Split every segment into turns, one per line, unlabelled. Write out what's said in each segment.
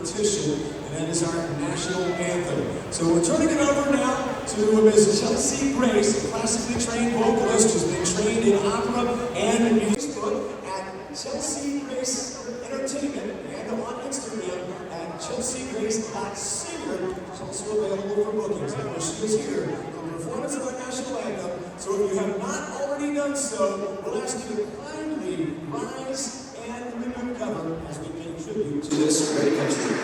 competition, and that is our national anthem. So we're turning it over now to Ms. Chelsea Grace, a classically trained vocalist who's been trained in opera and music at Chelsea Grace Entertainment and on Instagram at Chelsea Grace.singer. She's also available for bookings. And when she is here for performance of our national anthem, so if you have not already done so, we'll ask you to kindly rise and remove cover as we pay tribute to this great country.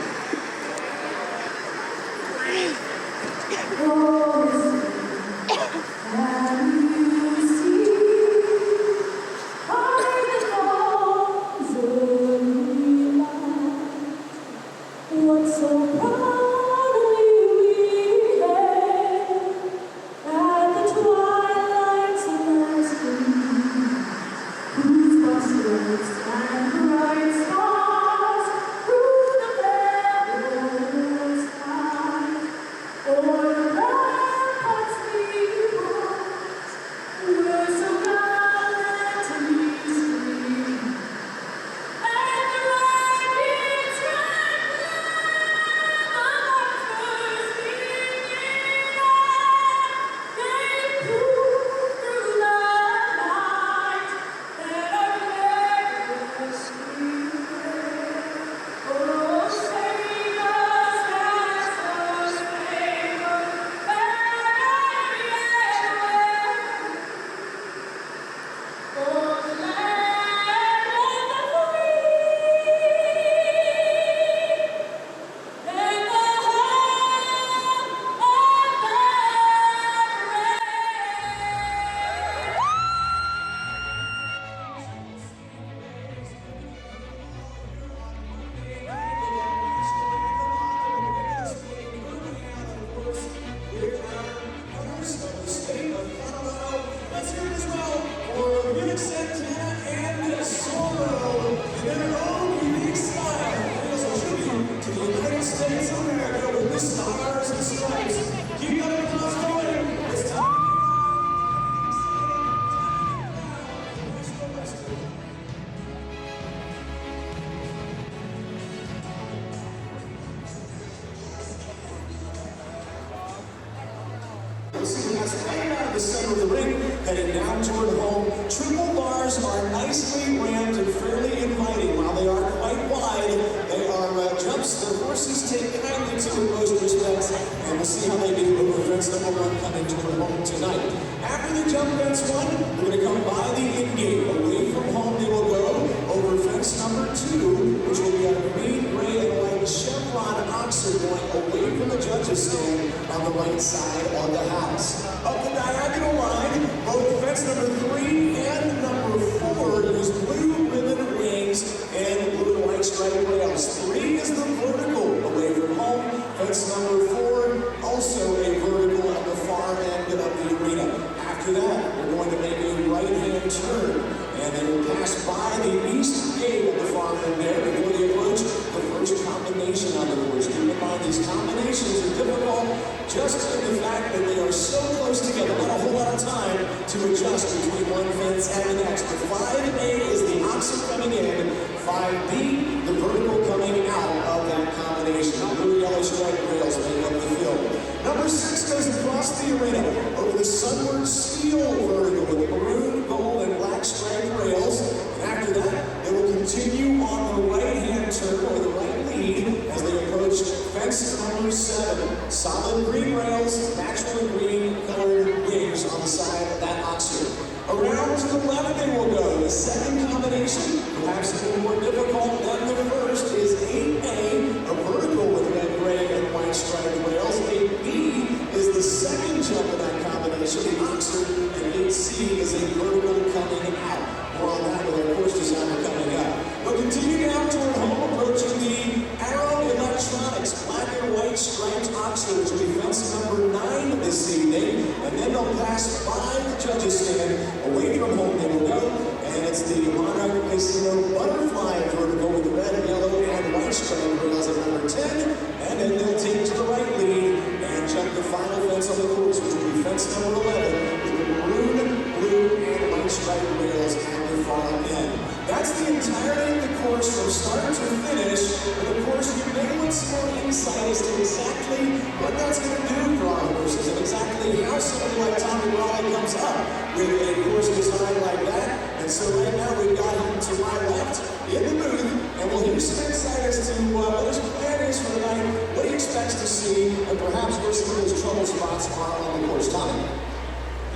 Center of the ring, heading down toward home. Triple bars are nicely rammed and fairly inviting. While they are quite wide, they are jumps the horses take kindly to in most respects, and we'll see how they do over fence number 1 coming toward home tonight. After the jump fence 1, we're going to come by the in-gate. Away from home they will go over fence number 2, which will be a green, gray, and white chevron oxer going away from the judges' stand on the right side of the house. Up the diagonal line, both fence number 3 and number 4 use blue ribbon rings and blue and white striped rails. 3 is the vertical away from home. Fence number 4, also a vertical at the far end of the arena. After that, we're going to make a right-hand turn, and they will pass by the east gate at the far end there before they approach the first combination on the course. Keep in mind, these combinations are difficult just in the fact that they are so close together, not a whole lot of time to adjust between one fence and the next. But 5A is the oxen coming in, 5B, the vertical coming out of that combination. Blue, yellow, striped rails make up the field. Number 6 goes across the arena over the sunward steel vertical with maroon, gold, and black striped rails. And after that, they will continue on the right-hand turn or the right lead as they approach fence number 7. Solid green rails, natural green colored wings on the side of that oxer. Around to the left they will go. The second combination, perhaps a little more difficult than the first, is 8A, a vertical with red, gray, and white striped rails. 8B is the second jump of that combination, the oxer, and 8C is a vertical coming out. More on that with our course designer coming up. We'll continue down toward home, approaching the Arrow Electronics black and white striped oxer, which will be fence number 9 this evening, and then they'll pass by the judges' stand. Away from home they will go, and it's the Monarch Casino Butterfly vertical with the red, yellow, and white striped rails at number 10, and then they'll take to the right lead and jump the final fence on the course, which will be fence number 11 with the maroon, blue, and white striped rails at the far end. That's the entirety of the course from start to finish, and of course you may want some more insight as to exactly what that's going to do for our horses and exactly how somebody like Tommy Raleigh comes up with a course design like that. And so right now we've got him to my left in the booth, and we'll hear some insight as to what his plan is for the night, what he expects to see, and perhaps where some of those trouble spots are on the course. Tommy.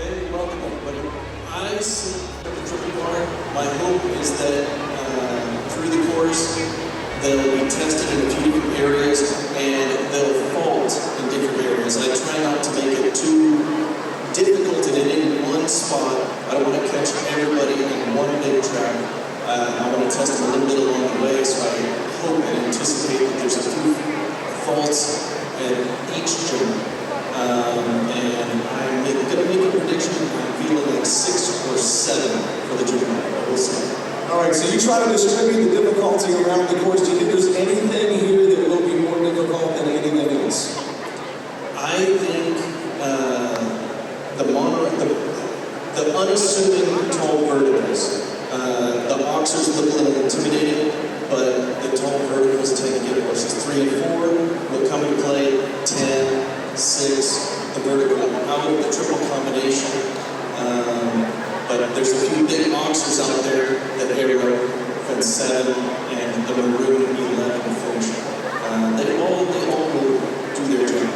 Hey, welcome everybody. I see the Triple Bar. My hope is that through the course, they'll be tested in a few different areas and they'll fault in different areas. I try not to make it too difficult in any one spot. I don't want to catch everybody in one big track. I want to test them a little bit along the way, so I hope and anticipate that there's a few faults at each journey. And I'm going to make a prediction. I'm feeling like 6 or 7 for the journey. We'll see.
All right, so you try to distribute the difficulty around the course. Do you think there's anything here that will be more difficult than anything else?
I think the unassuming tall verticals. The boxers look a little intimidating, but the tall verticals tend to get horses 3 and 4 will come into play. 10, 6, the vertical out of the triple combination. But there's a few big boxers out there that arrow from 7 and the maroon 11 finish. They all will do their job.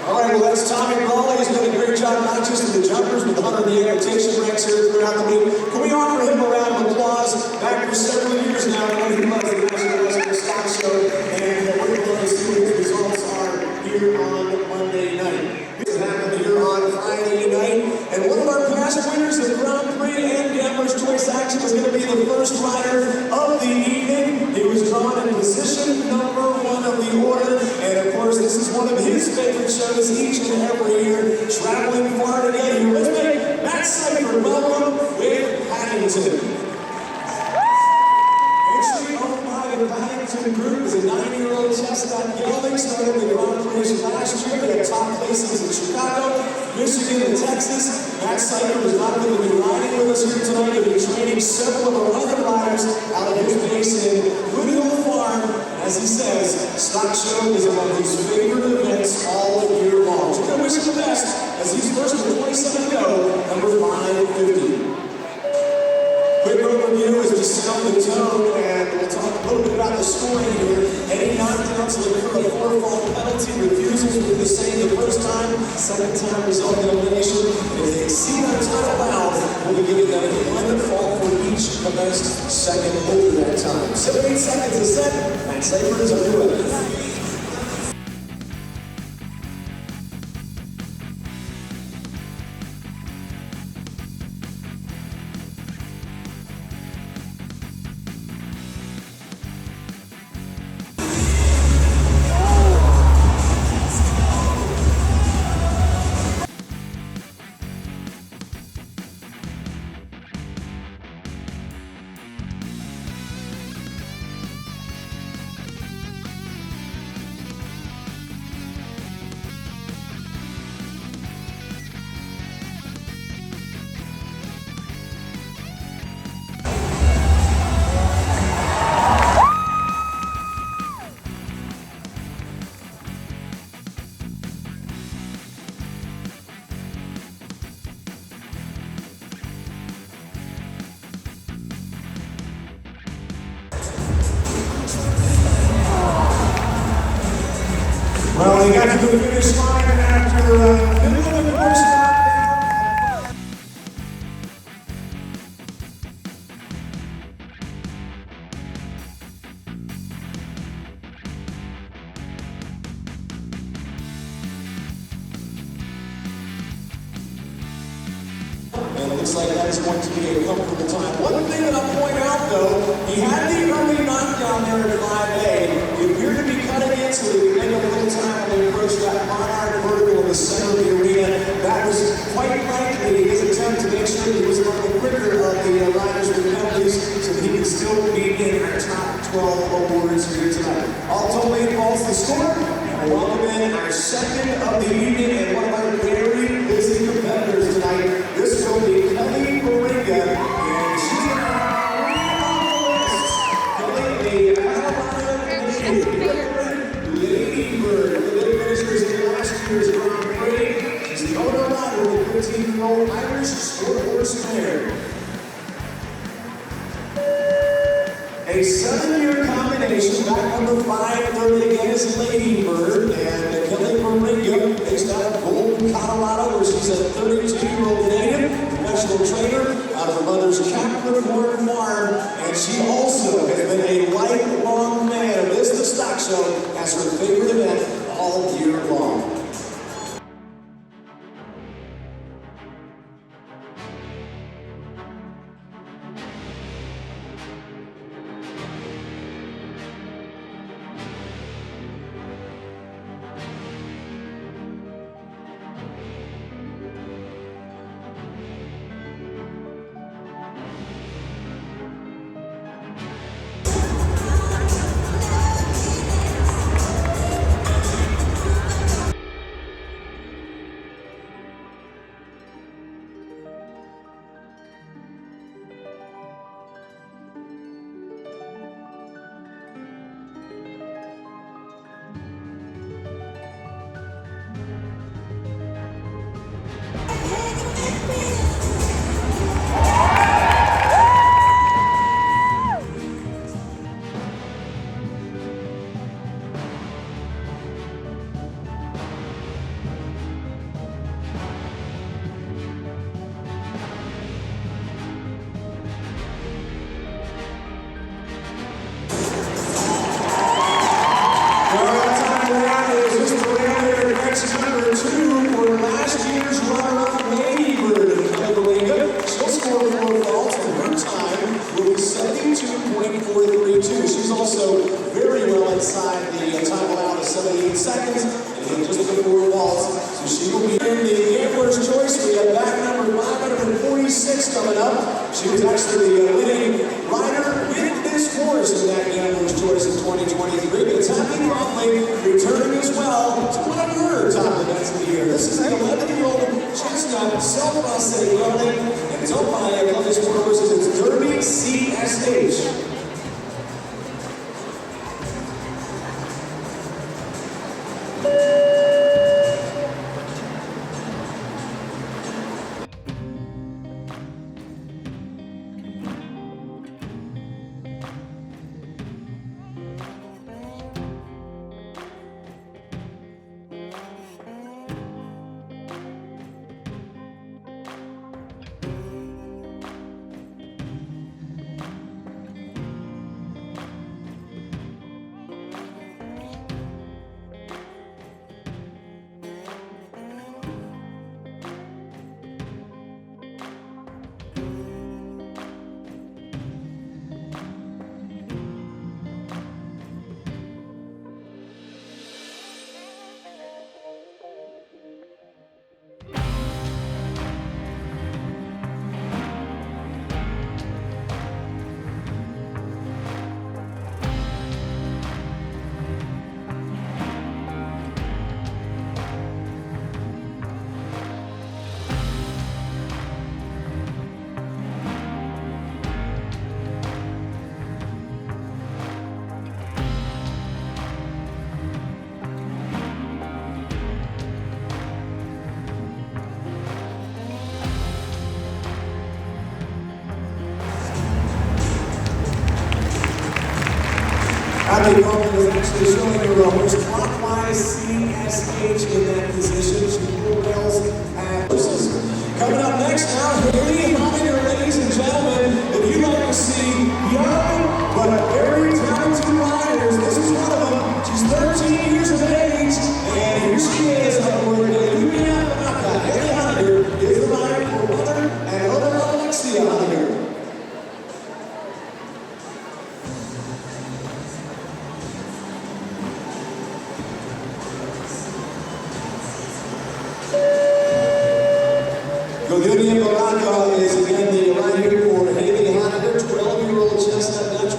All right, well, that's Tommy Raleigh. He's done a great job, not just in the jumpers, but under the annotation ranks here throughout the meet. Can we offer him a round of applause? Back for several years now, when he was the National Western Stock Show, and we're going to see what his results are here on Monday night. This happened here on Friday night, and one of our past winners of Grand Prix and Gambler's Choice Action is going to be the first rider of the evening. He was drawn in position number 1 of the order, and of course, this is one of his favorite shows each and every year, traveling far to get here with me. Matt Seifert, welcome with Paddington. Entry owned by the Paddington Group is a 9-year-old chestnut gelding, started the Grand Prix last year. They had top places in Chicago, Michigan, and Texas. Matt Seifert is not going to be riding with us here tonight. He'll be training several of our other riders out of his base in Woodhill Farm. As he says, Stock Show is among his favorite events all year long. So we're going to wish him the best as he's first to 27 to go, number 550. Quick overview as we sound the tone, and we'll talk a little bit about the scoring here. Any knockdowns will incur a 4-fault penalty. Refusals will be the same the first time, second time result in elimination. If they exceed our time allowed, we'll be giving them a 1 fault for each commenced second over that time. 7-8 seconds to set. Matt Seifert is underway. Well, they got to the finish line after middle of the course knockdown. And it looks like that is going to be a comfortable time. One thing that I'll point out, though, he had the early knockdown there at 5A. He appeared to be cutting into it. He made a little time when they approached that monarch vertical in the center of the arena. That was quite likely his attempt to make sure he was among the quicker of the riders with penalties so that he could still be in our top 12 awards here tonight. All told, falls the score. And we'll welcome in our second of the evening and one of our very busy competitors tonight. This will be Kelly Moringa, and she's going to Kelly, a Carolina native, 15-year-old Irish sport horse mare. A 7-year combination back on the 5:30 again is Lady Bird, and Kelly Moringa, based out of Golden, Colorado, where she's a 32-year-old native, professional trainer out of her mother's Capricorn farm, and she also has been a lifelong fan of this, the stock show, as her favorite event all year long. She's also very well inside the time allowed of 78 seconds, and just before vaults. So she will be in the Gambler's Choice. We have back number 546 coming up. She was actually the winning rider with this horse in that Gambler's Choice in 2023. But it's happening promptly, returning as well to one of her top events of the year. This is the 11-year-old chestnut self-processing gelding, and it's owned by Columbia Sport Horses. It's Derby CSH. Abby Coleman is actually showing her horse clockwise CSH in that position. She rails at horses. Coming up next now, Haley Hollinger, ladies and gentlemen. If you'd like to see young but very talented riders, this is one of them. She's 13 years of age, and here she is aboard Lumia Panaka. Haley Hollinger is the rider for mother and owner Alexia Hollinger. Lumia Panaka is again the rider for Haley Hollinger, 12-year-old chestnut Dutch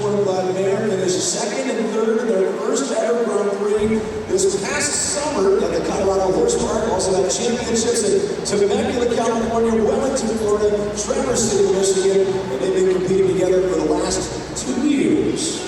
mare, finished second and third in their first ever Grand Prix this past summer at the Colorado Horse Park. Also had championships at Temecula, California, Wellington, Florida, Traverse City, Michigan, and they've been competing together for the last 2 years.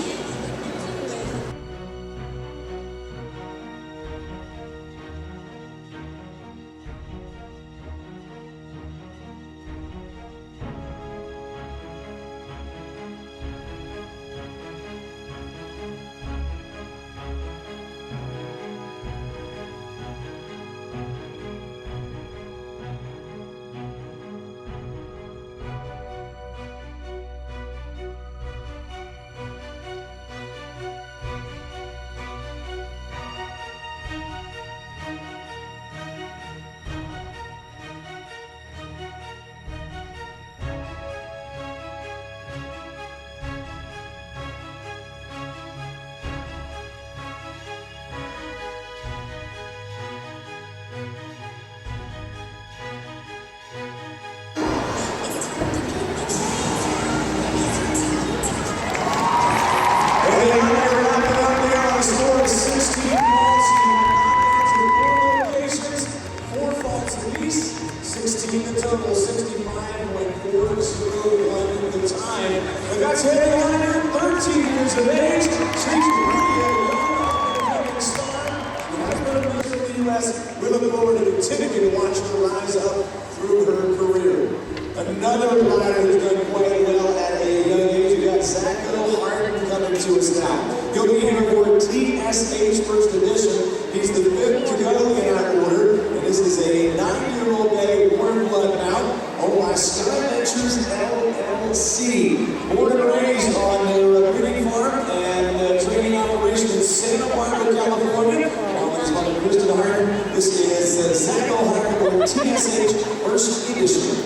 total 65.401 the time. But that's heading on at 13 years of age. She's really a young star. She has been a member of the U.S. We look forward to continuing to watch her rise up through her career. Another rider who's done quite well at a young age. We got Zacho Harden coming to us now. He'll be here for TSH First Edition. He's the fifth to go in our order, and this is a 9-year-old bay warm blood bout owned by Sky Ventures LLC. Born and raised on their breeding farm and training operation in Santa Barbara, California. His mother, Kristen Harden. This is Zacho Harden for TSH First Edition.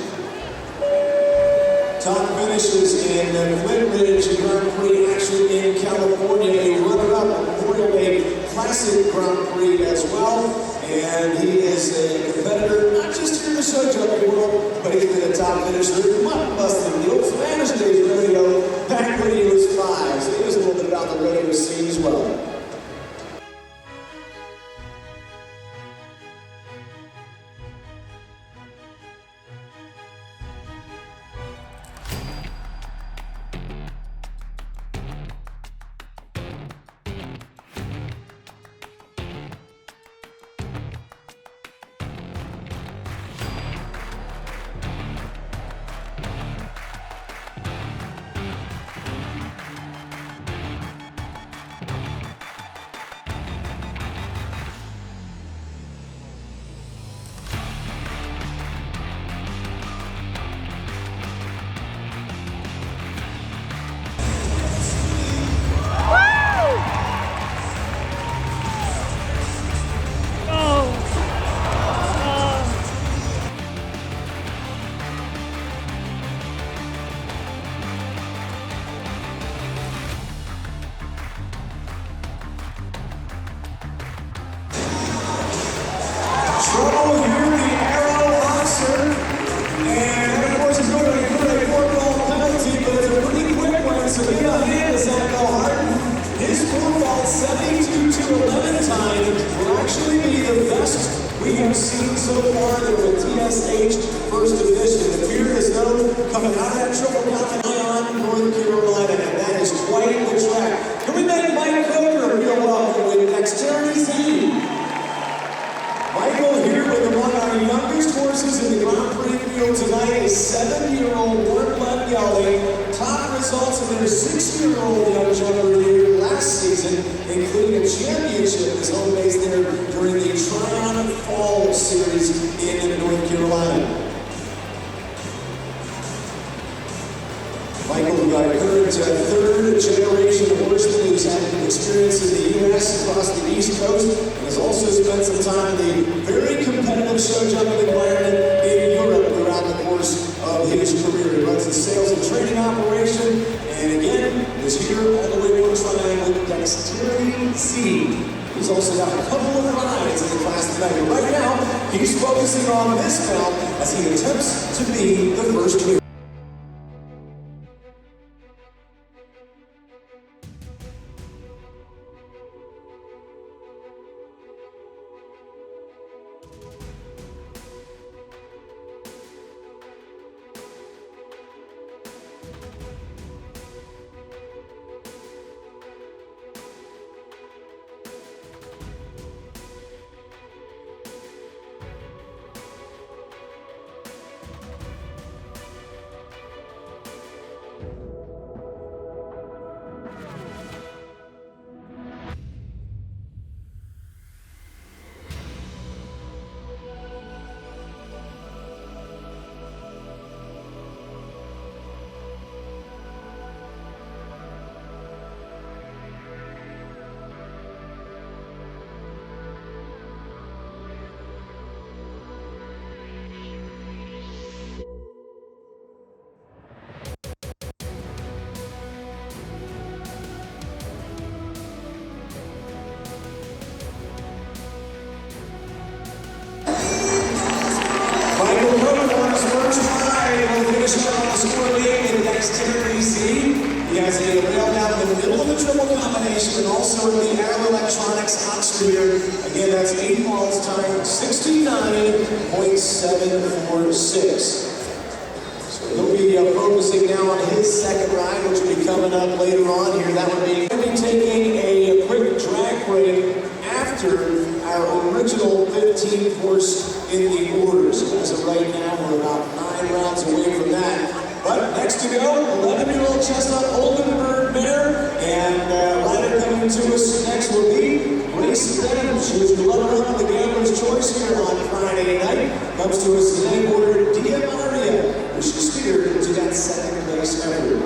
Top finishes in Flint Ridge Grand Prix, actually in California, a runner-up at Memorial Day Classic Grand Prix as well. And he is a competitor, not just here in the show jumping world, but he's been a top finisher in Mud Busting, the old Spanish days rodeo, back when he was 5. So he knows a little bit about the rodeo scene as well. Trouble here, the arrow boxer. And of course, he's going to include a 4-ball penalty, but it's a pretty quick one. So give a hand to Zacho Harden. His 4-ball 72-11 time will actually be the best we have seen so far there with TSH First Edition. The beard is known coming out of that triple count Ion, North Carolina, and that is quite the track. Can we make Mike Coker a real welcome with Dexterity Z? Michael here with one of our youngest horses in the Grand Prix field tonight, a 7-year-old warm blood gelding. Top results of their 6-year-old young gentleman here last season, including a championship at his home base there during the Tryon Fall Series in North Carolina. Michael, who got a current third-generation horseman who's had experience in the U.S. across the East Coast, and has also spent some time in the very competitive show jumping environment in Europe throughout the course of his career. He runs the sales and training operation, and again, is here all the way from Tryon with Dexterity Z. He's also got a couple of rides in the class tonight. And right now, he's focusing on this bout as he attempts to be the first winner. Dexterity Z. He has a rail down in the middle of the triple combination and also in the Aero Electronics hot scooter. Again, that's 8 balls time, 69.746. He'll be focusing now on his second ride, which will be coming up later on here. That would be taking a quick drag break after our original 15th horse in the order. So as of right now, we're about 9 rounds away from that. But next to go, 11-year-old Chestnut Oldenburg mare, and rider coming to us next will be Grace Denham. She was the runner-up of the Gambler's Choice here on Friday night. Comes to us today, ordered Dia Maria, which is steered into that second place effort.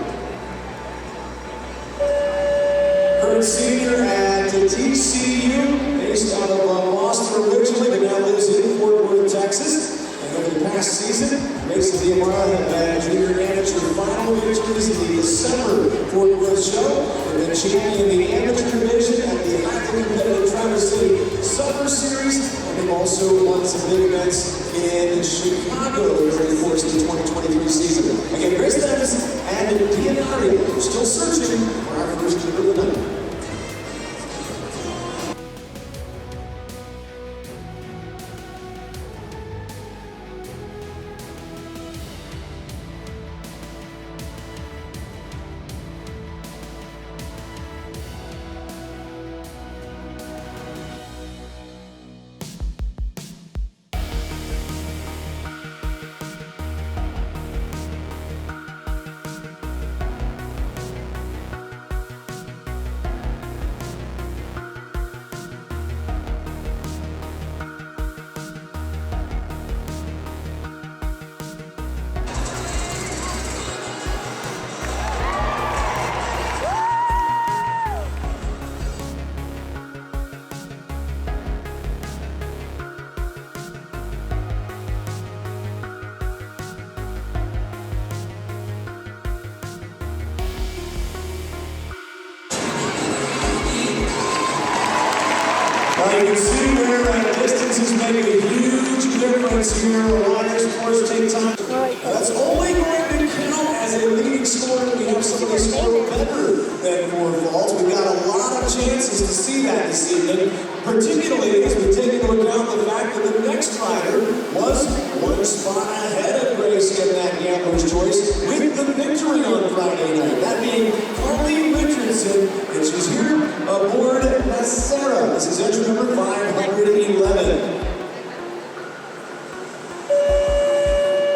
Current senior at TCU, based out of Boston originally, but now lives in Fort Worth, Texas. And over the past season, Grace Dia Maria had junior amateur final victories in the December Fort Worth show, and then champion the amateur division at the highly competitive Traverse City Summer Series, and they've also won some big events in Chicago during the course of the 2023 season. Again, Grace Denham and Dia Maria are still searching for our first keeper of the night. You can see where distances make a huge difference here. A lot of sports take time. That's only going to count as a leading scorer. We have somebody score better than 4 faults. We've got a lot of chances to see that this evening, particularly as we take into account the fact that the next rider was 1 spot ahead of Grace in that Gambler's Choice with the victory on Friday night. That being Carly Richardson, and she's here aboard Sarah. This is entry number 511.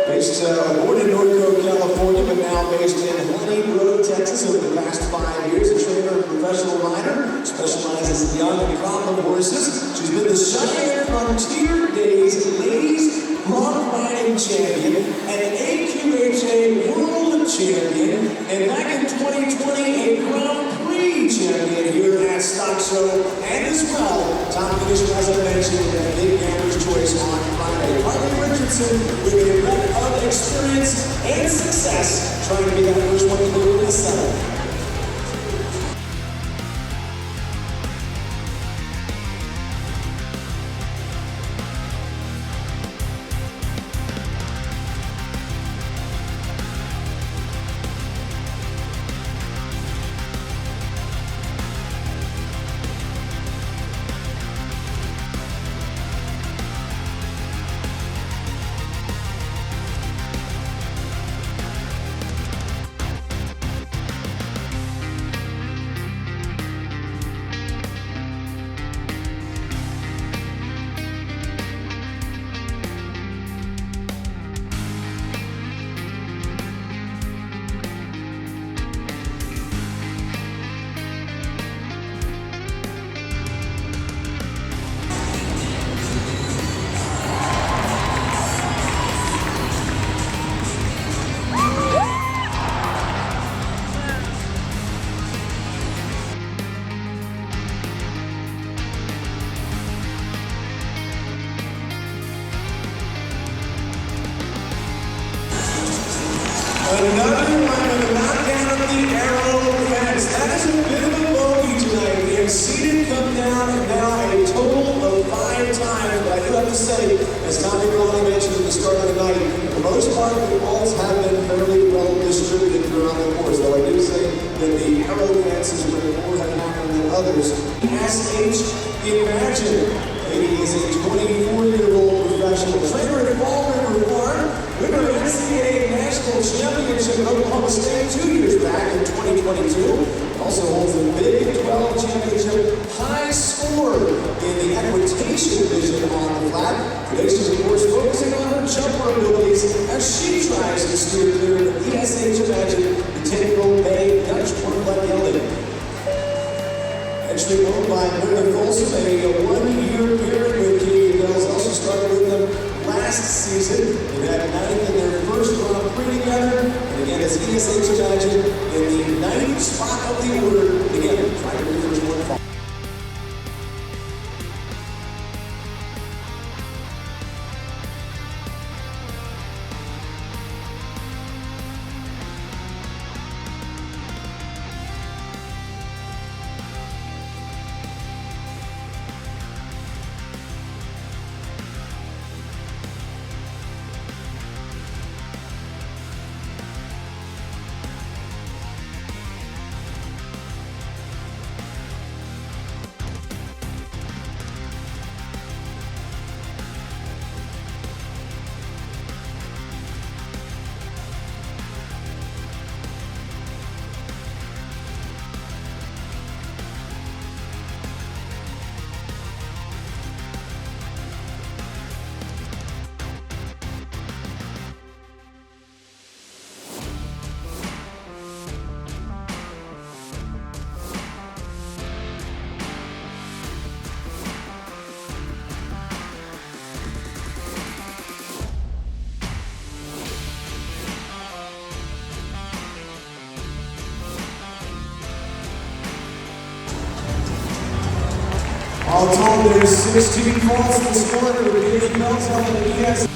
Based born in Norco, California, but now based in Honey Grove, Texas over the past 5 years. A trainer and professional rider, specializes in young and problem horses. She's been the Cheyenne Frontier Days Ladies Bronc Riding Champion and AQHA World Champion, and back in 2020, a Grand Prix champion here at Stock Show, and as well, top finish, as I mentioned, at Big Gambler's Choice on Friday. Carly Richardson with a breadth of experience and success, trying to be that first one to do it this summer. Another one with a knockdown of the Aero fence. That is a bit of a bogey tonight. We have seen it come down, and now a total of 5 times by I do have to say, as Tommy Maloney mentioned at the start of the night, for the most part, the balls have been fairly well distributed throughout the course, though I do say that the arrow fences were more have happened than others. SH Imagine. Katie is a 24-year-old professional trainer at Fall River Farm, winner of NCAA National Championship at Oklahoma State 2 years back in 2022. Also holds the Big 12 Championship high score in the equitation division on the flat. Today she's, of course, focusing on her jumper abilities as she tries to steer clear of ESH Imagine, the 10-year-old Bay Dutch Portland Gelding. Actually owned by Brenda Folsom, a one-year pairing with Katie Bells. Also started with them last season. They had ninth in their first Grand Prix together. And again, it's ESH Imagine in the 9th spot of the order. Again, trying to be the first one fall. All told, there's 16 falls this quarter with Katie Bells on the ES.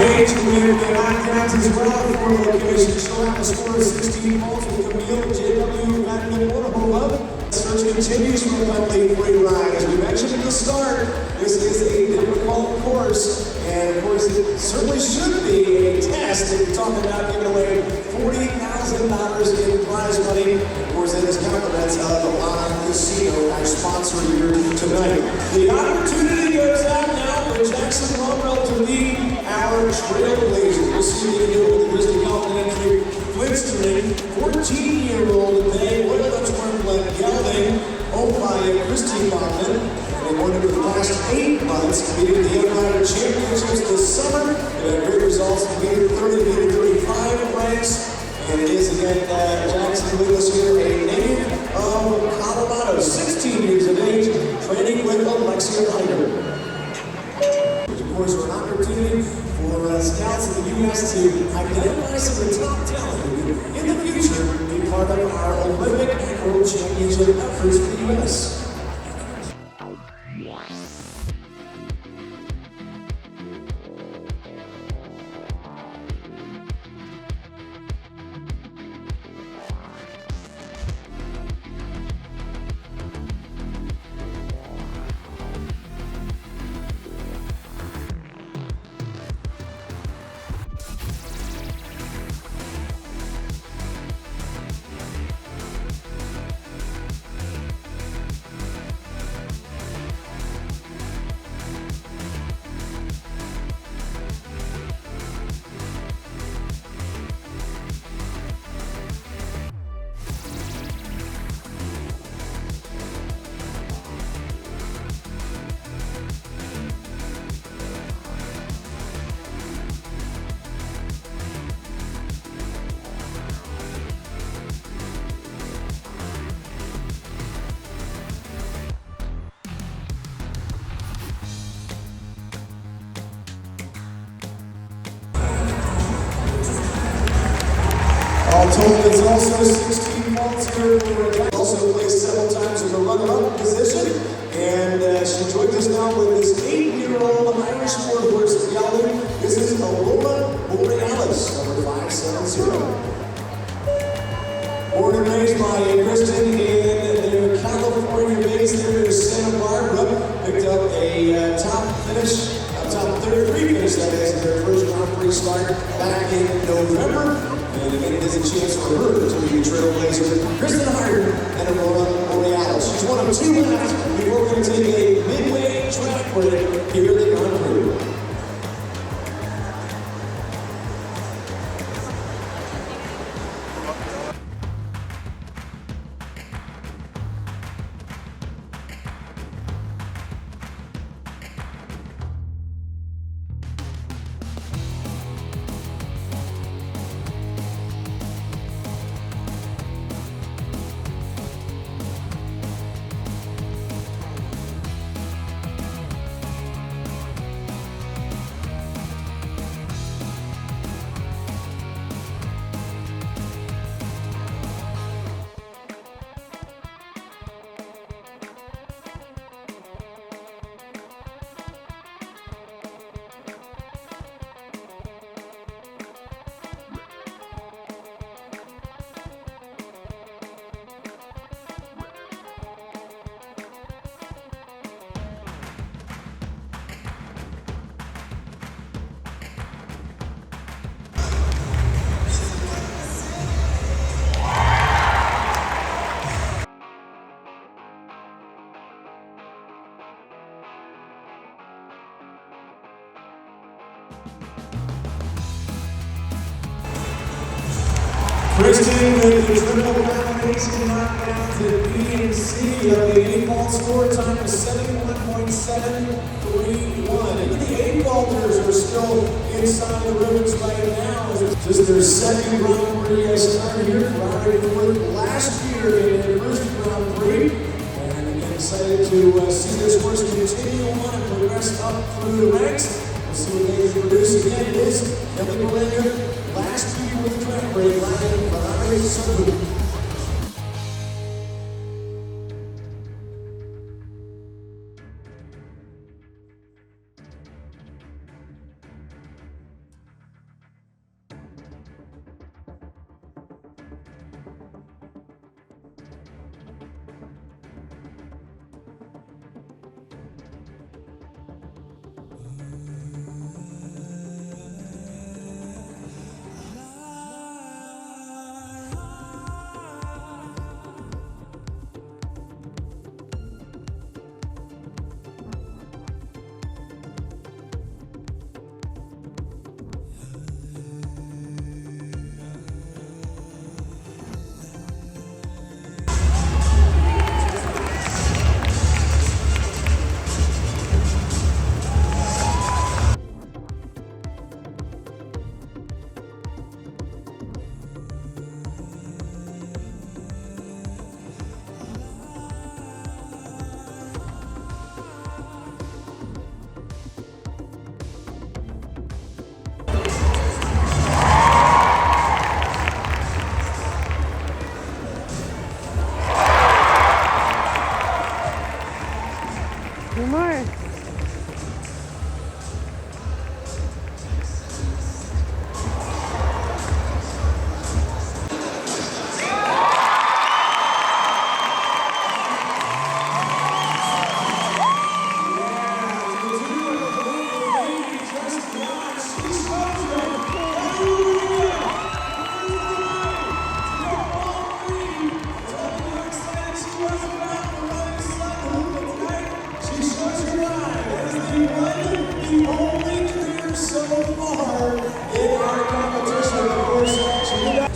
Page committed the on-counts as well for the location. Showing out the score of 16 balls with Camille J.W. Madden Motorhome. Search continues for the Wembley free ride. As we mentioned at the start, this is a difficult course, and of course it certainly should be a test if you're talking about giving away $40,000 in prize money. Of course, that is compliments of the Lana Casino, our sponsor here tonight. The opportunity goes out now for Jackson Lovell to lead our trailblazers. We'll see what they do with the Grizzly Golden entry. Flintstone, 14-year-old Bay Oil Dutch Portland Gelding, owned by Christy Bachman. They won it for the last 8 months, beating the Young Rider Championships this summer. They had great results, beating 30 Jackson with us here, a native of Colorado, 16 years of age, training with Alexia Hyder. Of course, we're an opportunity for scouts in the U.S. to identify some of the top talent who in the future be part of our Olympic and World Championship efforts for the U.S. All told, it's also 16 faults here for Jackson. Also placed several times in the runner-up position, and she joins us now with this 8-year-old Irish sport horse gelding. This is Aurora Borealis, number 570. Born and raised by Kristen in their California base there in Santa Barbara, picked up a top 33 finish, that is, in their first Grand Prix start back in November. And again, it is a chance for her to be a trailblazer. Kristen Hyder and Aurora Borealis. She's one of two left before we're going to take a midway track break here at the Grand Prix. Kristen with the triple combination knockdown to B and C of the 8-ball score time of 71.731. And the 8-ballers are still inside the ribbons right now. It's just their second Grand Prix start here. Ferrari won last year in their first Grand Prix. And again, excited to see this horse continue on and progress up through the ranks. We'll see what they can produce. Again, it is Kelly Marenga. Last year with the track break, riding Ferrari Subaru.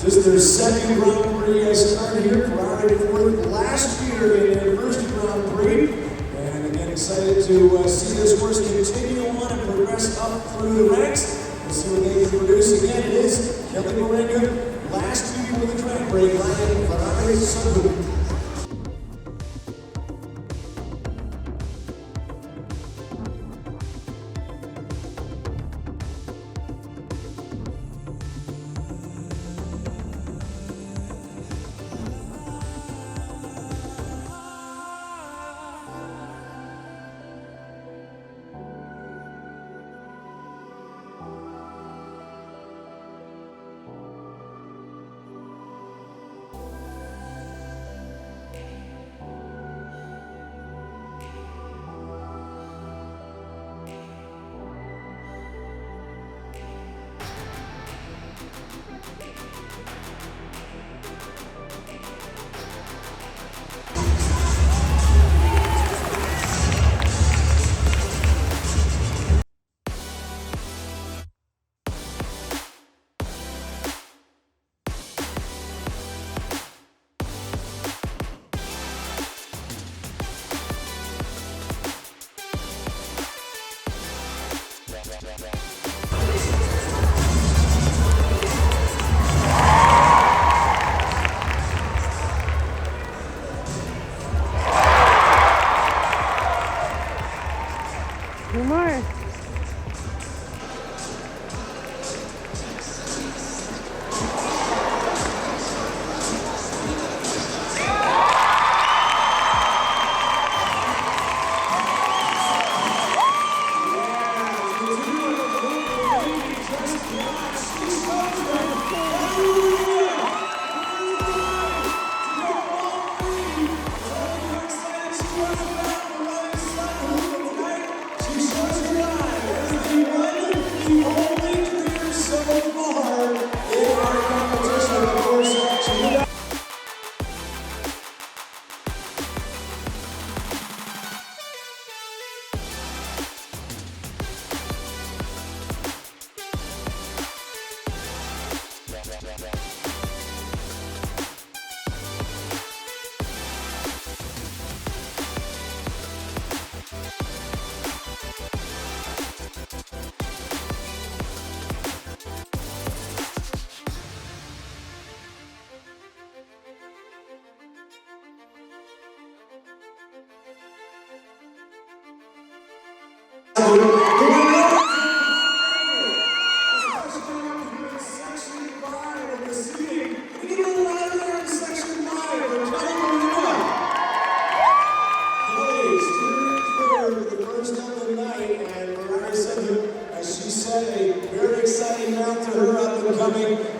This is their second Grand Prix start here. Ferrari fourth last year in their first Grand Prix. And again, excited to see this horse continue on and progress up through the ranks. We'll see what they can produce. Again, it is Kelly Moringa, last year with the Grand Prix, riding Ferrari Sunroof.
Two more.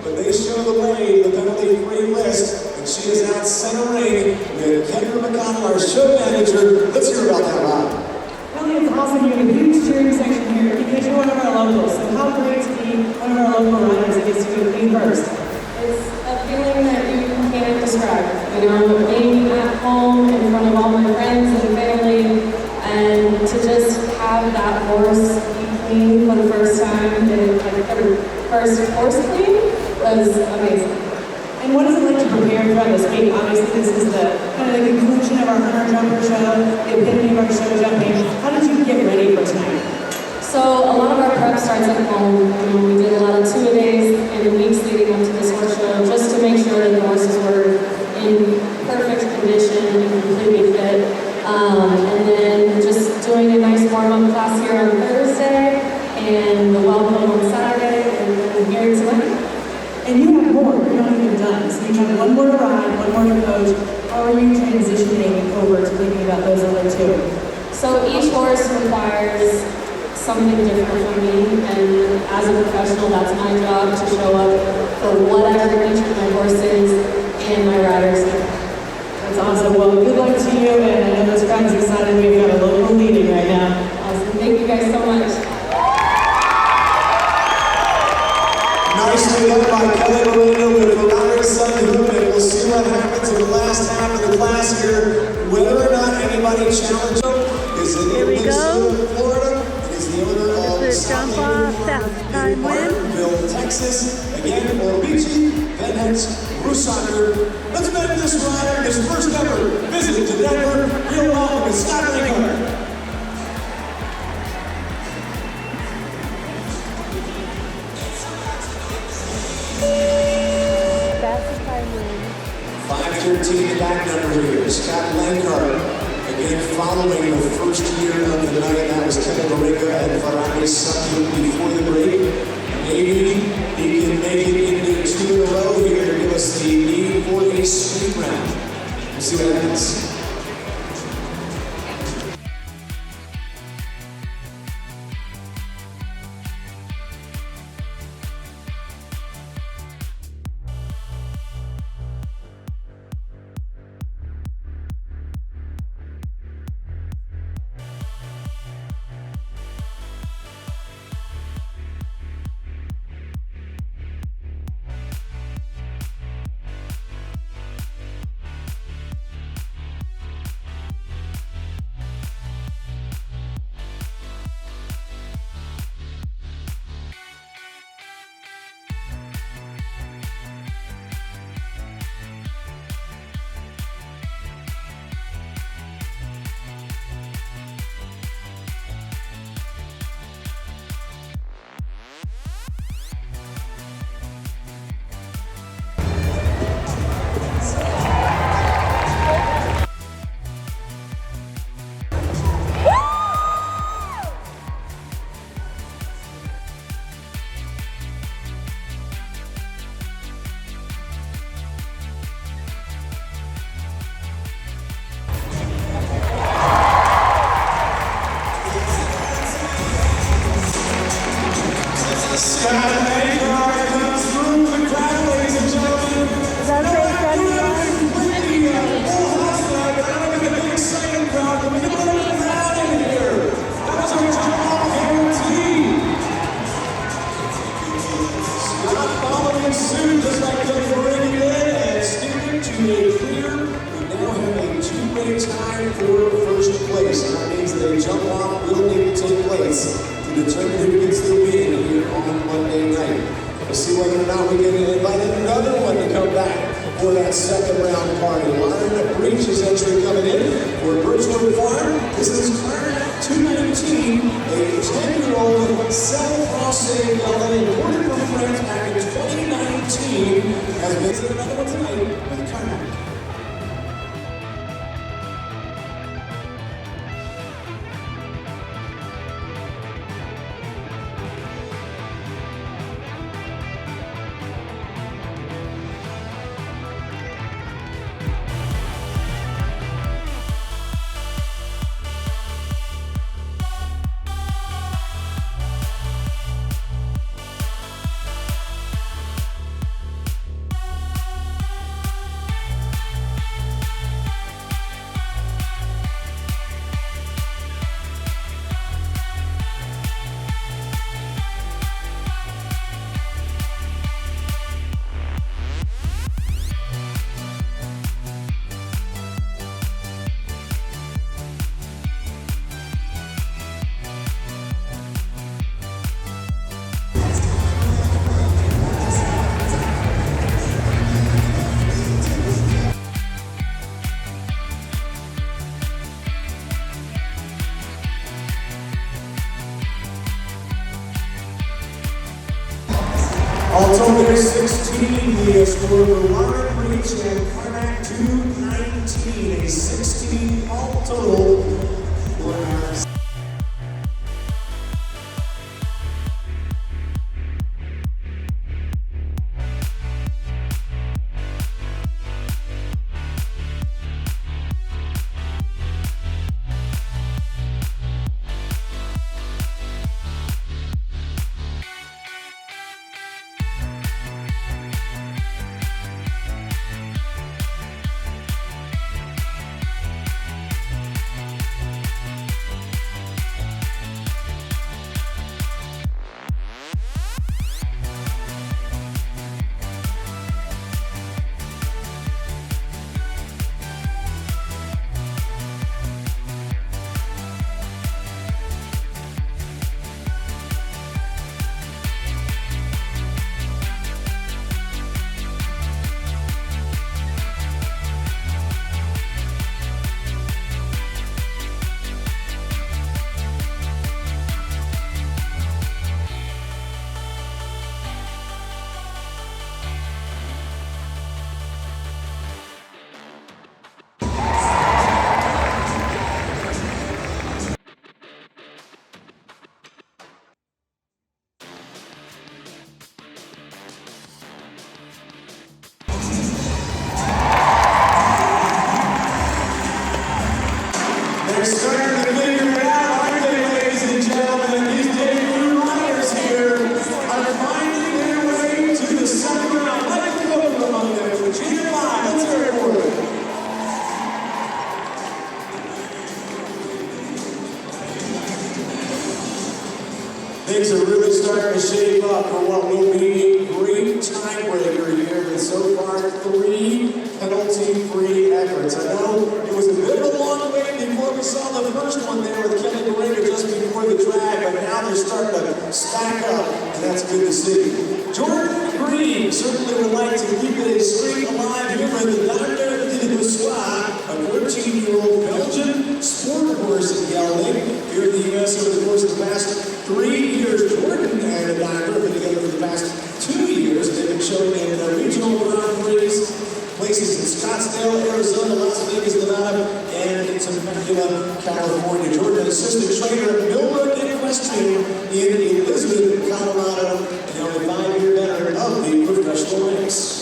But they show the way, the penalty-free list, and she is out center ring with Kendra McConnell, our show manager. Let's hear about that, Rob.
Kelly, it's awesome. You have a huge cheering section here because you're one of our locals. So how great to be one of our local riders that gets to go clean first.
It's a feeling that you can't describe. You know, being at home in front of all my friends and family, and to just have that horse be clean for the first time, and like her first horse clean, was amazing.
And what is it like to prepare for this week? Obviously, this is the kind of the conclusion of our Hunter Jumper show, the epitome of our show jumping. How did you get ready for tonight?
So a lot of our prep starts at home. We did a lot of two-a-days in the weeks leading up to this horse show, just to make sure that the horses were in perfect condition and completely fit. And then just doing a nice warm-up class here on Thursday, and the welcome on Saturday, and then here tonight.
And you have more. You're not even done. So you have one more to ride, one more to coach. How are you transitioning over to thinking about those other two?
So each horse requires something different from me, and as a professional, that's my job to show up for whatever each of my horses and my riders need.
That's awesome. Well, good luck to you, and I know this crowd's excited. We've got a local leading right now.
Awesome. Thank you guys so much.
Nicely done by Kelly Moringa with Ferrari Sunroof, and we'll see what happens in the last half of the class here. Whether or not anybody challenges him is in Minnesota, Florida. He is the owner of
Jump off, fast time win.
Texas. Again, Orbeachy. Bennett's Rusacker. Let's make this rider his first ever visit to Denver. Real welcome to Scott Lankard.
That's the time room.
513 the back number here. Scott Lankard. Again, following the first year of the night, that was Kevin Barriga and Ferrari Sucky before the break. Maybe he can make it into 2 in a row here to give us the need for a speed round. We'll see what happens. Scott Lankard comes through the crowd, ladies and gentlemen.
Is that okay,
With the full house tonight, but I don't think a big exciting crowd, but we get a little crowd in here. That was our jump-off guarantee. Scott following suit, just like Kevin Barriga did, and sticking to a clear. We now have a two-way tie for first place, and that means that a jump-off will need to take place to determine who gets the win here on Monday night. We'll see whether or not we can invite another one to come back for that second round party. Line Breach's entry coming in for Birchwood Farm. This is Carnac 219, a 10-year-old self-crossing yellow imported from France back in 2019. Has visited another one tonight with Carnac. Altogether 16, the score for Line Breach and Carnac 219, a 16 all total for our keeping a streak alive here with the Doctor de Boussois, a 14-year-old Belgian sport horse in gelding here in the U.S. over the course of the past 3 years. Jordan and the Doctor have been together for the past 2 years. They've been showing in regional Grand Prix, places in Scottsdale, Arizona, Las Vegas, Nevada, and in Temecula, California. Jordan, assistant trainer at Millbrook Equestrian in Elizabeth, Colorado, and only 5-year veteran of the professional ranks.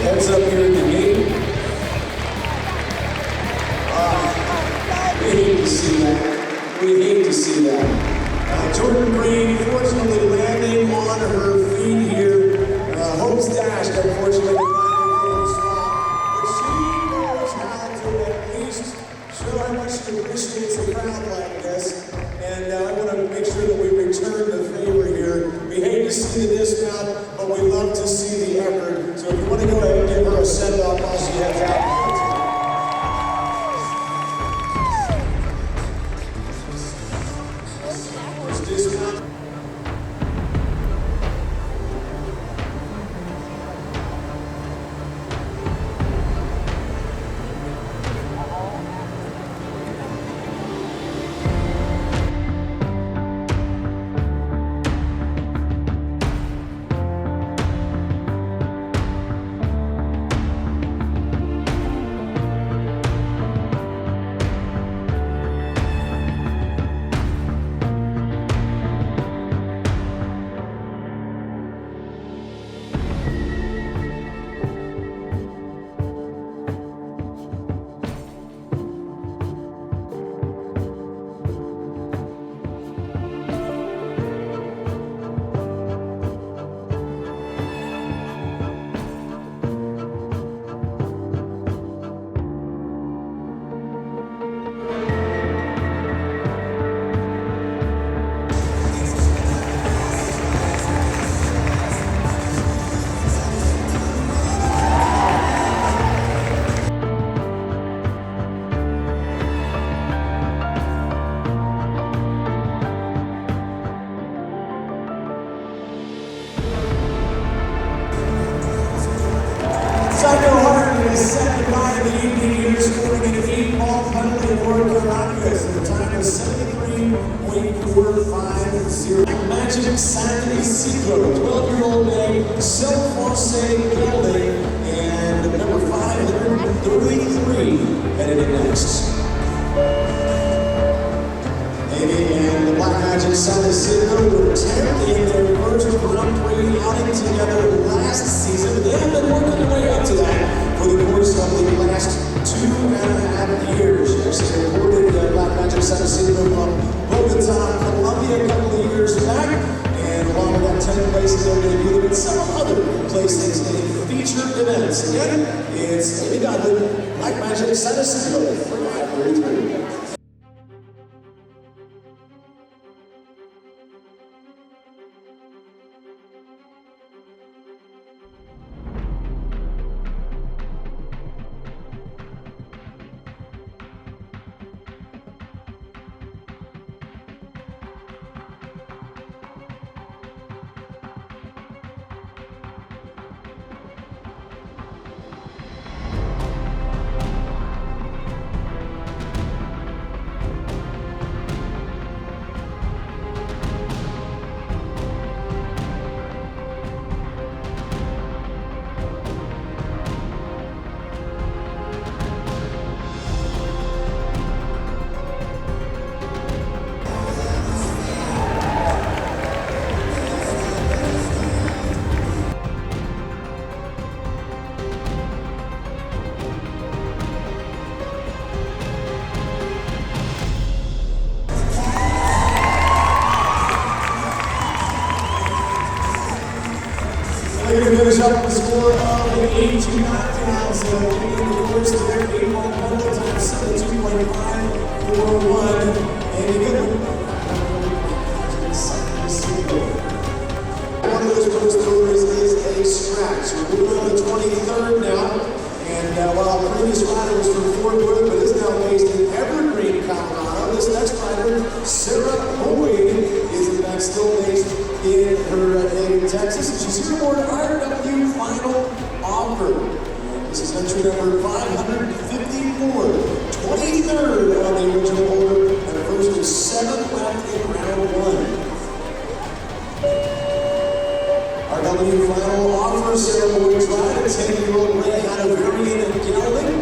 Heads up here at the gate. We hate to see that. We hate to see that. Jordan Green fortunately landing on her feet here. Hopes dashed, unfortunately. But she knows how to at least show how much she appreciates a crowd like this. And I want to make sure that we return the favor here. We hate to see the dismount, but we love to see the effort. So if you want to go ahead and give her a send-off while she heads out. First dismount. Psycho Hart in his second ride of the evening here, scoring an 8-ball penalty for Caracas. The time was 73.450. Magic Sandy Ciclo, 12-year-old name, Self-Force Gelding, and number 533 headed in next. Amy and the Black Magic Sandy Ciclo were 10th in their first Grand Prix outing together last season. They have been working their way up to that for the course of the last 2.5 years. Actually, they recorded Black Magic Sandy Ciclo from Bogota, Colombia a couple of years back. And along with that 10th place in their debut, there have been several other placings in featured events. Again, it's Amy Godwin, Black Magic Sandy Ciclo for 533. We finish up the score of the 82 knockdowns. In the course there, 8-ball bundle times 72.541. And you get one of those post overs is a scratch. So we're moving on the 23rd now. And while the previous rider was from Fort Worth, but is now based in Evergreen, Colorado, this next rider, Sarah Boyd, is in fact still based in her native Texas. And she's here aboard RW Final Offer. This is entry number 554, 23rd on the original order, and a first of 7 left in round 1. RW Final Offer, Sarah Boyd's ride, a 10-year-old red out of Varian and Gelding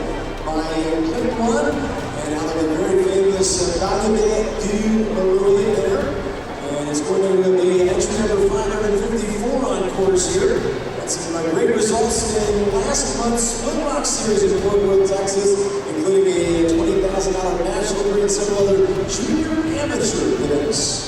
by Clip 1, and out of the very famous Dagobah du Maroon there. And it's going to be entry number 554 on course here. That's some great results in last month's Split Rock Series in Fort Worth, Texas, including a $20,000 national grade and several other junior amateur events.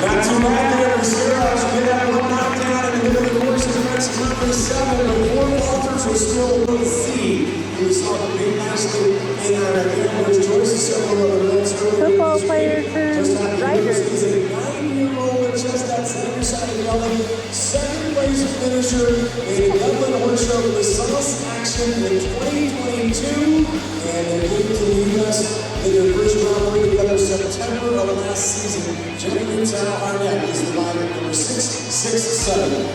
Not too bad there for Sarah. She did have one knockdown in the middle of the course of the next number 7, but 4 Walters was still with C. We saw them being nicely in our Gambler's Choice. Several of the reds early.
Football player turned rider.
He's a 9-year-old at just that center side of Yelling. 2nd place finisher in Dublin Horse Show Renaissance Action in 2022. And they came to the U.S. in their first round win together September of last season. Jenny Tara Arnett is the rider number 667.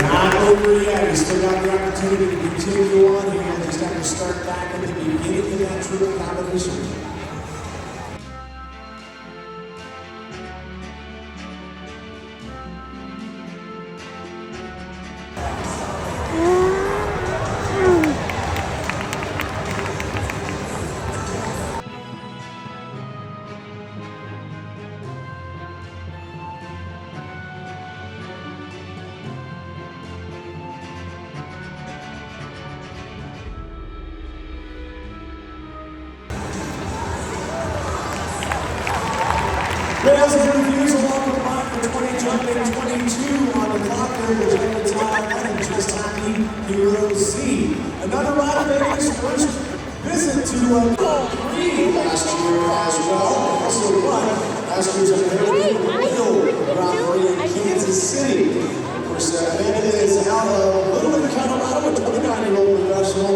Not over yet. We still got the opportunity to continue on here. We'll just have to start back at the beginning of that true competition. Rails and reviews along with mine for 20 jumping 22 on the clock there. The Jenny Tara and just happy Hero Z. Another rider making his first visit to Grand Prix last year as well. Also won Last year's American Royal Grand Prix in Kansas City. Of course, Amanda is out of Little in Colorado, a 29-year-old professional,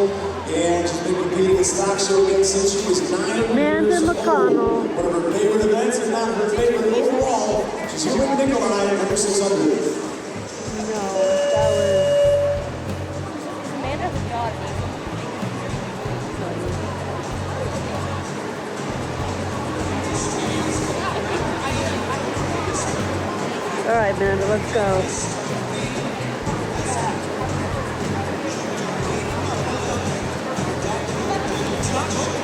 and she's been competing in stock show again since she was 9
Amanda
years
McConnell.
old. One of her favorite events, if not her favorite overall. She's here with Nikolai at number 600.
No, that was
Amanda's daughter.
all right, Amanda. Let's go.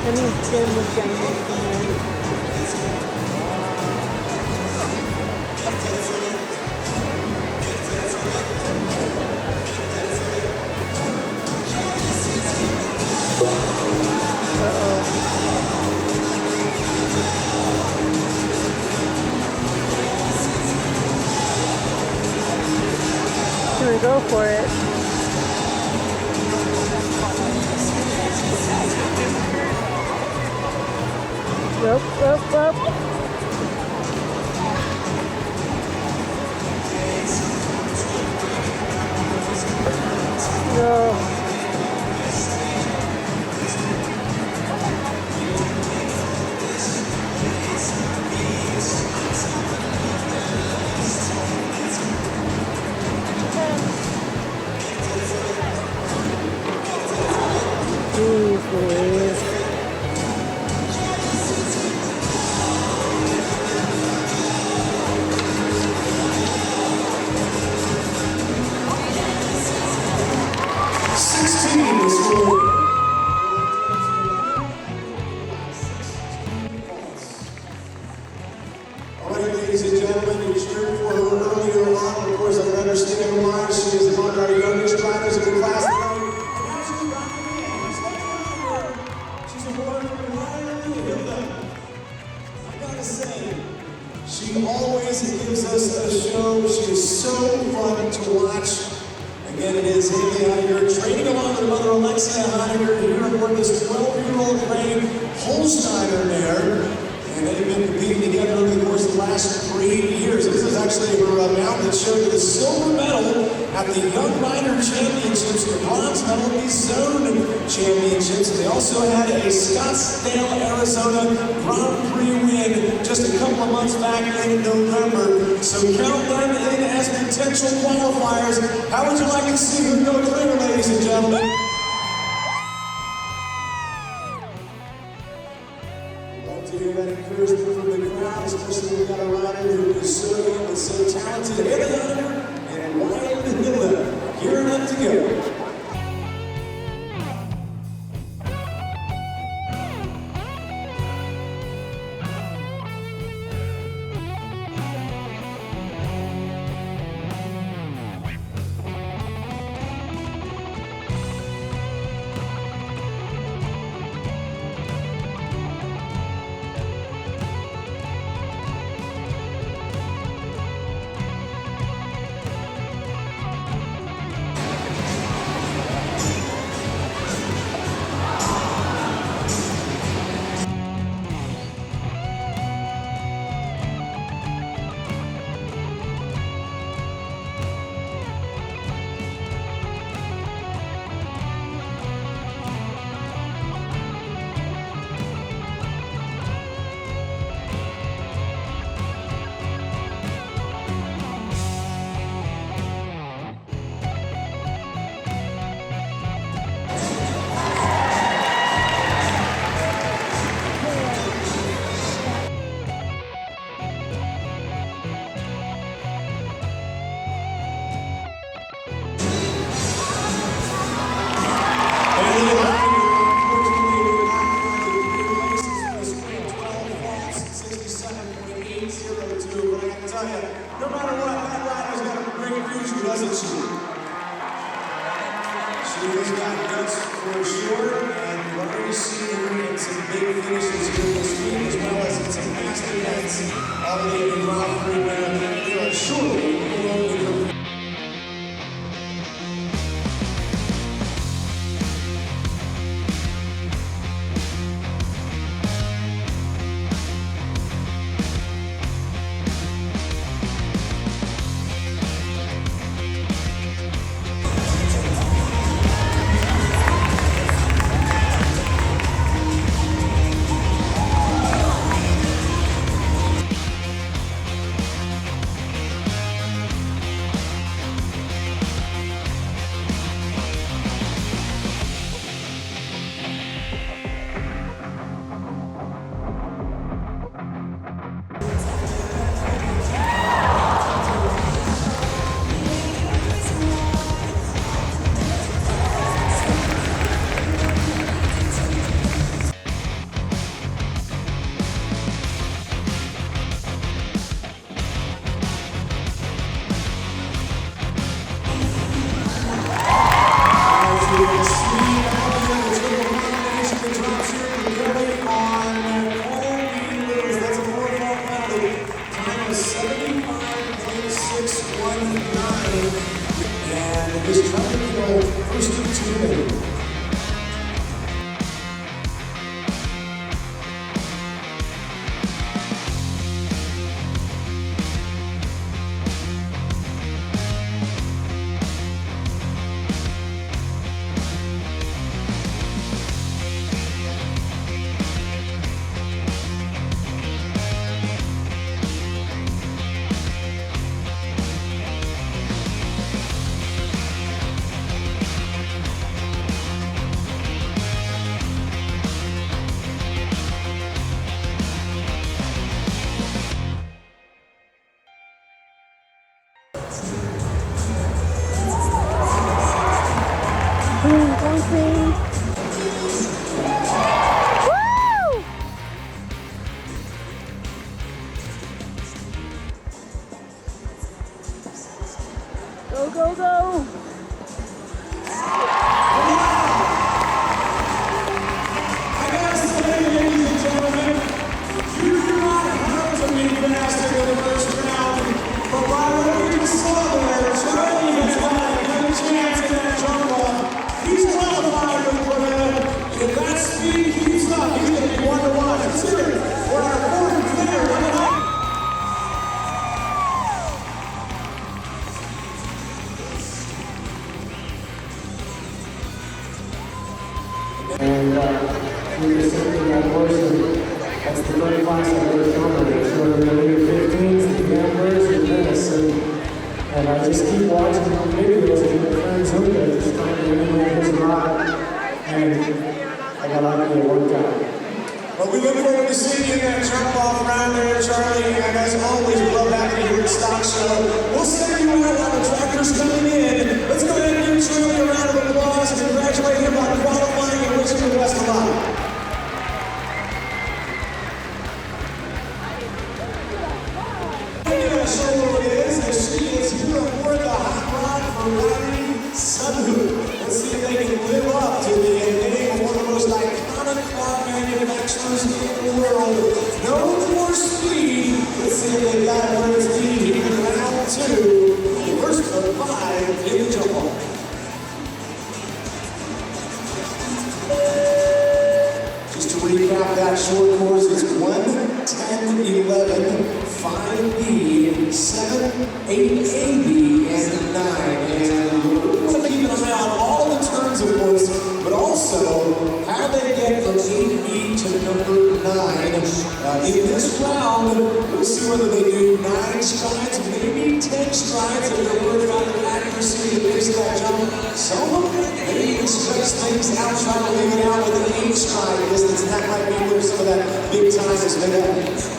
That means Jim was getting it from there. She's gonna go for it. Up. No. Jeez Louise.
Alright, ladies and gentlemen, you cheered for her earlier on. Of course, I can understand why. She is among our youngest drivers of the class tonight. She's a born Hilda. I gotta say, she always gives us a show. She is so fun to watch. Again, it is Haley Heininger training along with mother Alexia Heininger here aboard this 12-year-old Ray Holsteiner mare. And they've been competing together over the course of the last 3 years. This is actually her mount that showed the silver medal at the Young Rider Championships, the bronze medal at the Zone Championships. They also had a Scottsdale, Arizona Grand Prix win just a couple of months back in November. So count them in as potential qualifiers. How would you like to see her go clear, ladies and gentlemen? To hear that encouragement from the crowd, especially when we got a rider who is so young and so talented. Haley Heininger and Ryan Hilda gearing up to go. No matter what, that rider's got a great future, doesn't she? She has got guts for sure, and we've already seen her in some big finishes here this week, as well as in some past events already in Grand Prix where they are surely alone in her. first too many.
Boom, going clean. Woo! Go, go, go!
I gotta say, ladies and gentlemen, you do not have to be faster than the first round, but by what you saw there, Charlie has got a good chance in that jump off. He's qualified with Quebec. If that speed keeps up, he's gonna be one to watch. Let's hear it for our fourth player of the night.
And we just simply got worse. That's the third class I've ever covered. So we're going to do 15s and Danvers and Venice. And I just keep watching videos of my friends who are just trying to emulate his ride. And I got out of there worked out.
But we look forward to seeing you in that jump off round there, Charlie. And as always, we love having you here at Stock Show. We'll send you out while the tractor's coming in. Let's go ahead and give Charlie a round of applause and congratulate him on qualifying and wish him the best of luck. Show what it is, and she is here aboard the hot rod Ferrari Sunroof. Let's see if they can live up to the name of one of the most iconic car manufacturers in the world. Known for speed. Let's see if they got it where it's needed here in round two. First of 5 in the jump off. Just to recap, that short course is 1, 10, 11, 5B, 7, 8AB, and 9. And we want to keep an eye on all the turns, of course, but also how they get from 8B to number 9. In this round, we'll see whether they do 9 strides, maybe 10 strides, if they're worried about the accuracy to base that jump. Some of them, they even stretch things out, trying to leave it out with an 8-stride distance, and that might be where some of that big time is made up.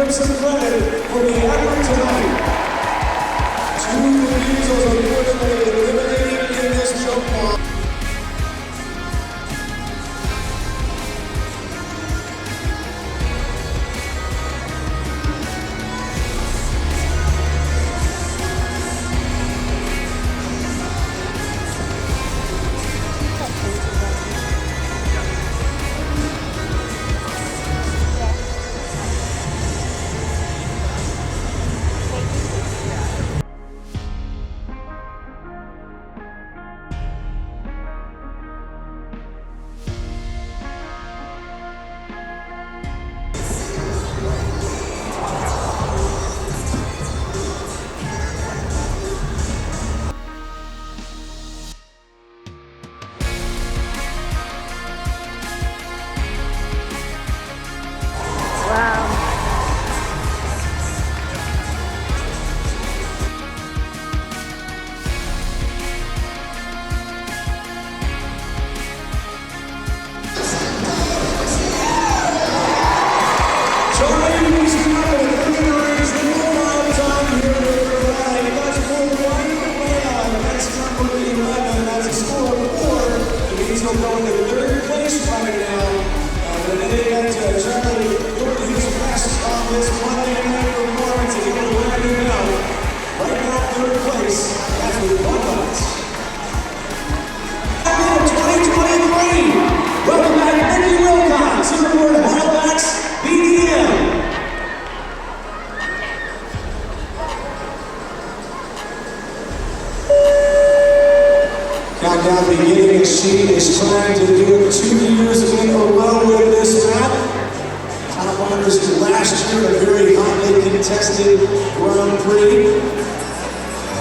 him some credit for the effort tonight. Two refusals unfortunately eliminated in this jump ball. Going to third place right now. And then they got Charlie Gordon, who's fastest on this Monday night performance. And he's going to let you know. Right now, third place. That's with 1 minute. 2023. Welcome back, Ricky Wilcox, Silverboard Halifax, BDM. Countdown beginning as she is trying to do it 2 years in a row with this map. Top honors last year, a very hotly contested Grand Prix. It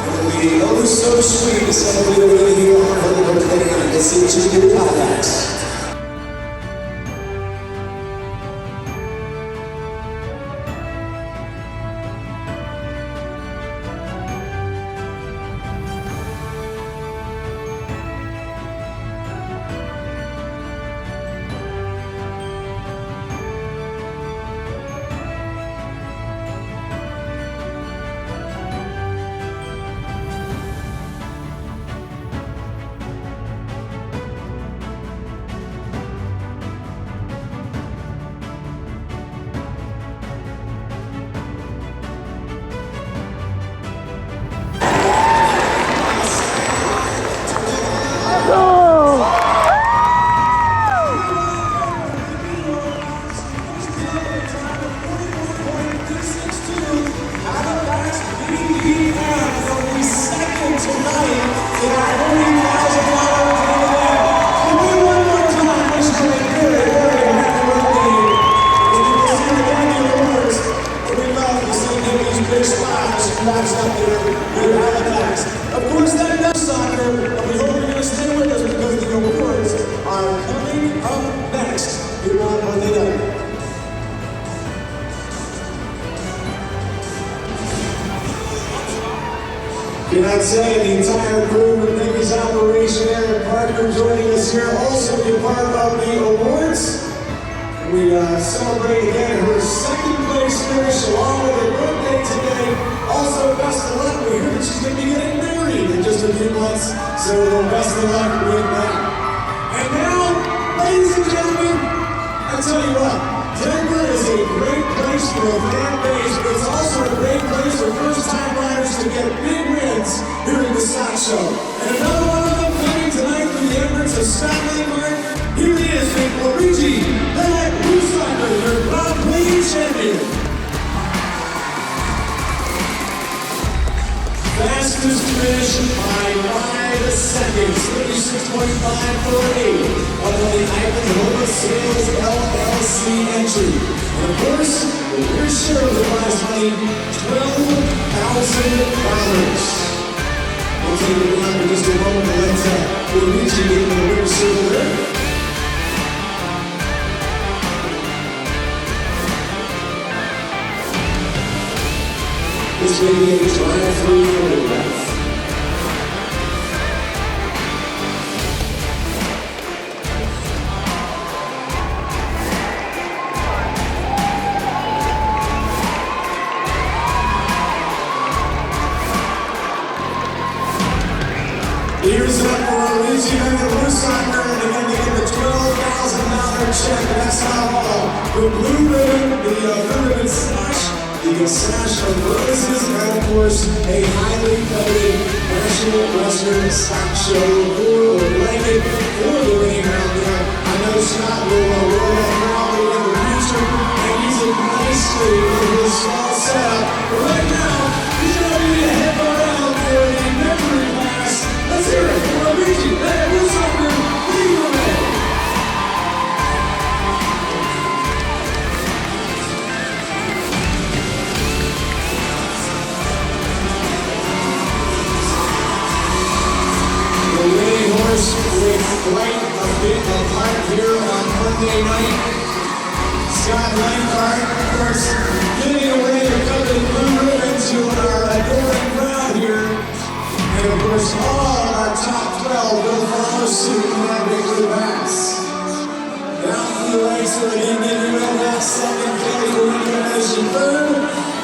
will be oh so sweet to celebrate a win here on her birthday night. Let's see what you do with Halifax. Of course, that does soccer, but we hope you're going to stay with us because the awards are coming up next here on Monday night. Cannot say the entire crew of Nikki's operation, Eric Parker, joining us here, also be part of the awards. We celebrate again her second place finish along with her birthday today. Also, best of luck. We hear that she's going to be getting married in just a few months, so best of luck with that. And now, ladies and gentlemen, I tell you what, Denver is a great place for a fan base, but it's also a great place for first-time riders to get big wins here in the Stock Show. And another one of them coming tonight through the efforts of Scott Langmark. Here he is, with Luigi Bellac-Busacker, your Grand Prix champion. Fastest finish by 5 seconds, 36.548, although the Ivan Hova Sales LLC entry. And of course, your share of the prize money, $12,000. We'll take it down in just a moment to let Luigi get in the winner's circle there. This may be a drive-through photograph. check, but that's not all. The blue ribbon, the blue ribbon sash, the sash of roses, and of course, a highly coveted National Western Stock Show for the blanket for the ring out there. I know Scott will roll that proudly in the future and use it nicely in his small setup. But right now, he's going to be a head around for a memory pass. Let's hear it for Luigi. Hey, what's up, man? Leave him in. The winning horse with quite a bit of heart here on Monday night. Scott Leinart, of course, giving away the coveted blue ribbon to our adoring crowd here. And of course, all our top 12 will follow suit in that victory pass. Down through the ranks of the Indian ULS, second, Kelly Corrigan as your third,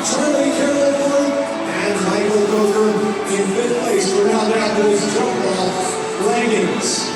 Charlie Carroll fourth, and Michael Coker in fifth place. We're now down to his jump ball rankings.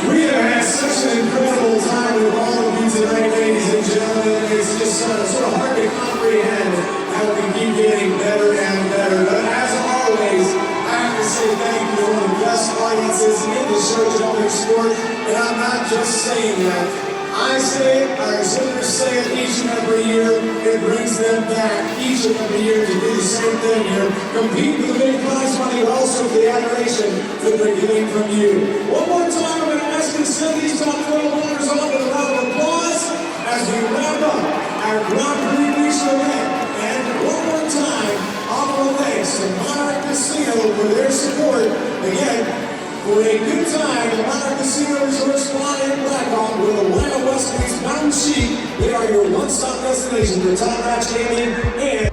We have had such an incredible time with all of you tonight, ladies and gentlemen. It's just sort of hard to comprehend how we keep getting better and better. But as always, I have to say thank you to one of the best audiences in the show jumping sport. And I'm not just saying that. I say it, our exhibitors say it each and every year. It brings them back each and every year to do the same thing here. Compete for the big prize money, but also for the adoration that they're getting from you. One more time, I'm going to ask you to send these top 12 winners off with a round of applause as we wrap up our Grand Prix Nice event. And one more time, honorable thanks to Monarch Casino for their support. Again, for a good time, the Monarch Casino Resort Spa in Blackhawk with the Wild West Meets Mountain Sheep. They are your one-stop destination for top-notch gaming and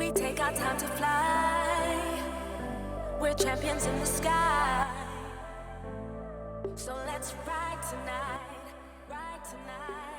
we take our time to fly. We're champions in the sky. So let's ride tonight, ride tonight.